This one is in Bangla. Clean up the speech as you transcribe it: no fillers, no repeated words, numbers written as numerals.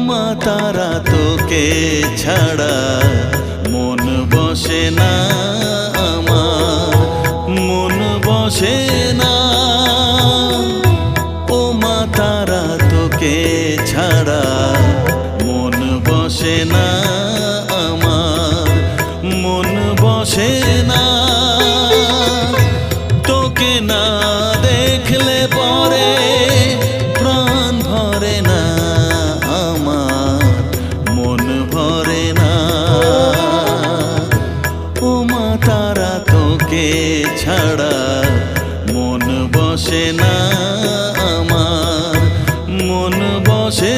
মা তারা তোকে ছাড়া মন বসে না আমার, মন বসে না। ও মা তারা তোকে ছাড়া মন বসে না আমার, মন বসে না। তোকে না দেখলে পরে প্রাণ ভরে না আমার, মন ভরে না। ও মা তারা তোকে ছাড়া মন বসে না আমার, মন বসে